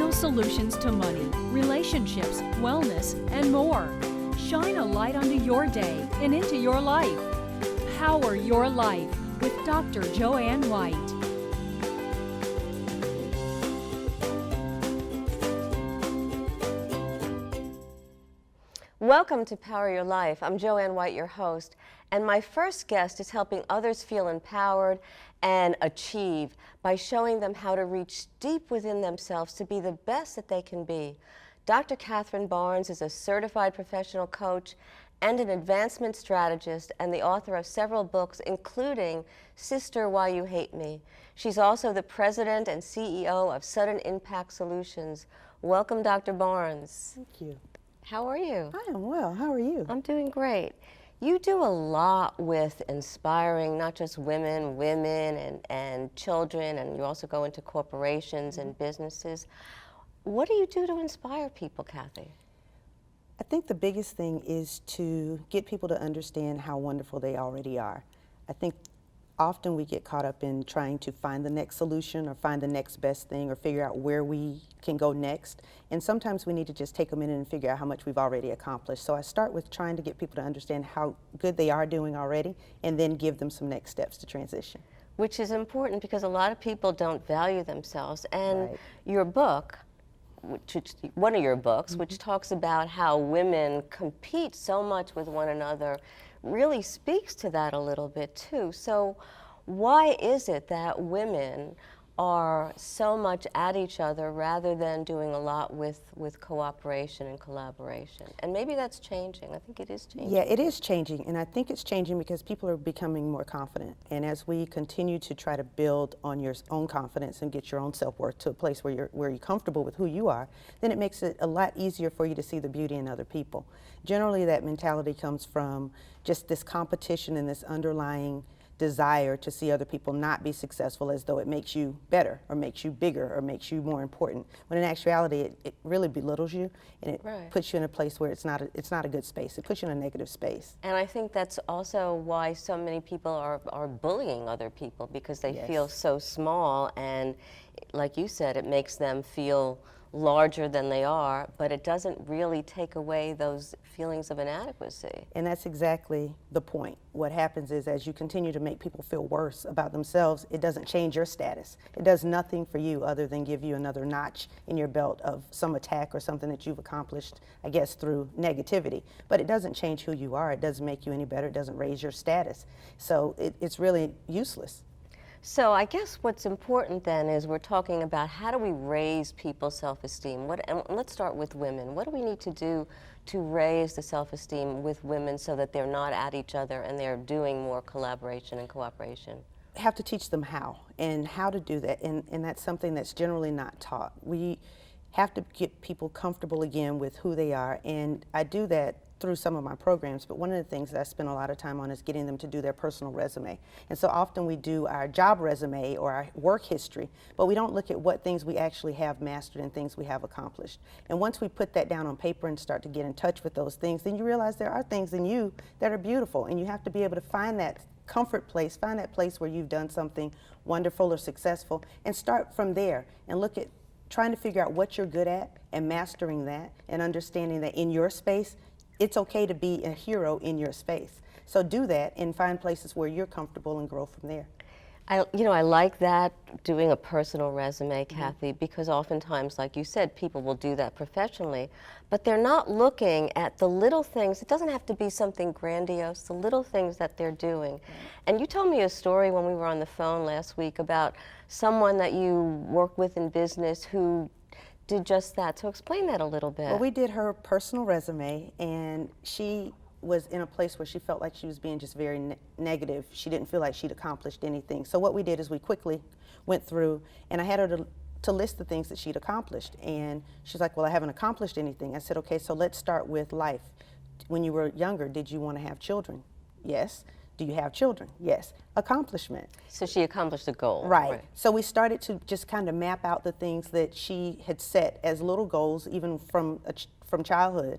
Professional solutions to money, relationships, wellness, and more. Shine a light onto your day and into your life. Power Your Life with Dr. Joanne White. Welcome to Power Your Life. I'm Joanne White, your host, and my first guest is helping others feel empowered and achieve by showing them how to reach deep within themselves to be the best that they can be. Dr. Catherine Barnes is a certified professional coach and an advancement strategist and the author of several books, including Sister, Why You Hate Me. She's also the president and CEO of Sudden Impact Solutions. Welcome, Dr. Barnes. Thank you. How are you? I am well. How are you? I'm doing great. You do a lot with inspiring not just women and children, and you also go into corporations and businesses. What do you do to inspire people, Kathy? I think the biggest thing is to get people to understand how wonderful they already are. I think often we get caught up in trying to find the next solution or find the next best thing or figure out where we can go next. And sometimes we need to just take a minute and figure out how much we've already accomplished. So I start with trying to get people to understand how good they are doing already and then give them some next steps to transition. Which is important because a lot of people don't value themselves. And Right. your book, one of your books, which talks about how women compete so much with one another, really speaks to that a little bit too. So why is it that women are so much at each other rather than doing a lot with cooperation and collaboration? And maybe that's changing. I think it is changing. Yeah, it is changing, and I think it's changing because people are becoming more confident. And as we continue to try to build on your own confidence and get your own self-worth to a place where you're comfortable with who you are, then it makes it a lot easier for you to see the beauty in other people. Generally, that mentality comes from just this competition and this underlying desire to see other people not be successful as though it makes you better or makes you bigger or makes you more important, when in actuality it really belittles you and it Right. puts you in a place where it's not a good space. It puts you in a negative space. And I think that's also why so many people are bullying other people, because they Yes. feel so small, and like you said, it makes them feel larger than they are, but it doesn't really take away those feelings of inadequacy. And that's exactly the point. What happens is as you continue to make people feel worse about themselves, it doesn't change your status. It does nothing for you other than give you another notch in your belt of some attack or something that you've accomplished, I guess, through negativity. But it doesn't change who you are. It doesn't make you any better. It doesn't raise your status. So it's really useless. So I guess what's important then is we're talking about how do we raise people's self-esteem. And let's start with women. What do we need to do to raise the self-esteem with women so that they're not at each other and they're doing more collaboration and cooperation? Have to teach them how to do that, and that's something that's generally not taught. We have to get people comfortable again with who they are, and I do that through some of my programs, but one of the things that I spend a lot of time on is getting them to do their personal resume. And so often we do our job resume or our work history, but we don't look at what things we actually have mastered and things we have accomplished. And once we put that down on paper and start to get in touch with those things, then you realize there are things in you that are beautiful, and you have to be able to find that comfort place, find that place where you've done something wonderful or successful, and start from there and look at trying to figure out what you're good at and mastering that and understanding that in your space, it's okay to be a hero in your space. So do that and find places where you're comfortable and grow from there. I like that, doing a personal resume, Kathy, because oftentimes, like you said, people will do that professionally, but they're not looking at the little things. It doesn't have to be something grandiose, the little things that they're doing. And you told me a story when we were on the phone last week about someone that you work with in business who did just that. So explain that a little bit. Well, we did her personal resume, and she was in a place where she felt like she was being just very negative. She didn't feel like she'd accomplished anything. So what we did is we quickly went through, and I had her to list the things that she'd accomplished. And she's like, well, I haven't accomplished anything. I said, okay, so let's start with life. When you were younger, did you want to have children? Yes. Do you have children? Yes. Accomplishment. So she accomplished a goal. Right. So we started to just kind of map out the things that she had set as little goals, even from childhood.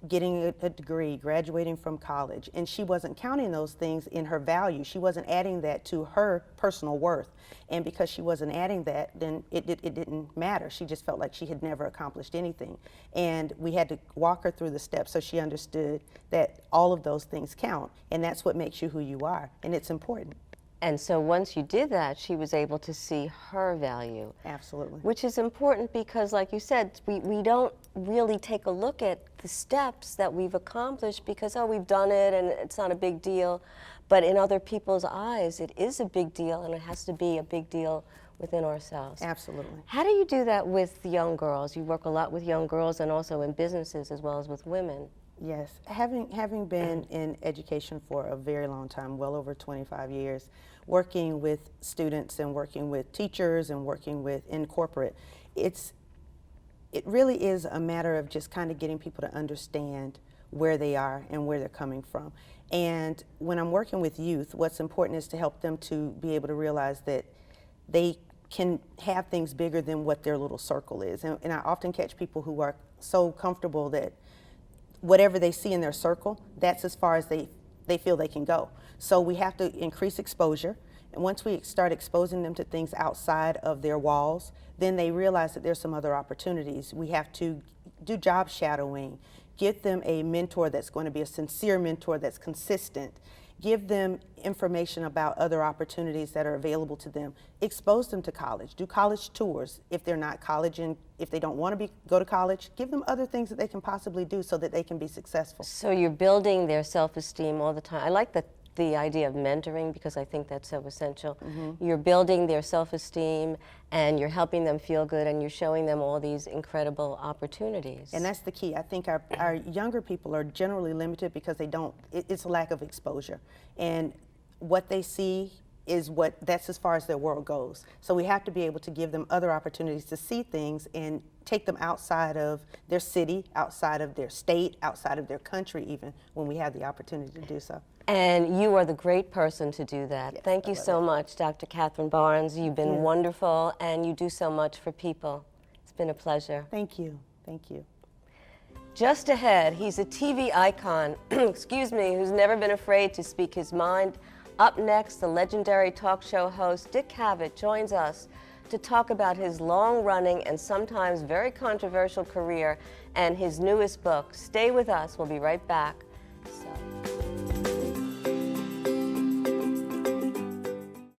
getting a degree, graduating from college, and she wasn't counting those things in her value. She wasn't adding that to her personal worth. And because she wasn't adding that, then it didn't matter. She just felt like she had never accomplished anything. And we had to walk her through the steps so she understood that all of those things count, and that's what makes you who you are, and it's important. And so once you did that, she was able to see her value. Absolutely. Which is important because, like you said, we don't really take a look at the steps that we've accomplished because, oh, we've done it and it's not a big deal. But in other people's eyes, it is a big deal, and it has to be a big deal within ourselves. Absolutely. How do you do that with young girls? You work a lot with young girls and also in businesses as well as with women. Yes, having been in education for a very long time, well over 25 years, working with students and working with teachers and working with in corporate, it really is a matter of just kind of getting people to understand where they are and where they're coming from. And when I'm working with youth, what's important is to help them to be able to realize that they can have things bigger than what their little circle is. And I often catch people who are so comfortable that whatever they see in their circle, that's as far as they feel they can go. So we have to increase exposure. And once we start exposing them to things outside of their walls, then they realize that there's some other opportunities. We have to do job shadowing, get them a mentor that's going to be a sincere mentor that's consistent, give them information about other opportunities that are available to them, expose them to college, do college tours. If they're not college and if they don't want to go to college, give them other things that they can possibly do so that they can be successful. So you're building their self-esteem all the time. I like the idea of mentoring because I think that's so essential. Mm-hmm. You're building their self-esteem and you're helping them feel good and you're showing them all these incredible opportunities. And that's the key. I think our younger people are generally limited because it's a lack of exposure. And what they see is that's as far as their world goes. So we have to be able to give them other opportunities to see things and take them outside of their city, outside of their state, outside of their country even, when we have the opportunity to do so. And you are the great person to do that. Yes, Thank you so much, Dr. Catherine Barnes. You've been wonderful and you do so much for people. It's been a pleasure. Thank you. Thank you. Just ahead, he's a TV icon, excuse me, who's never been afraid to speak his mind. Up next, the legendary talk show host Dick Cavett joins us to talk about his long-running and sometimes very controversial career and his newest book. Stay with us. We'll be right back. So.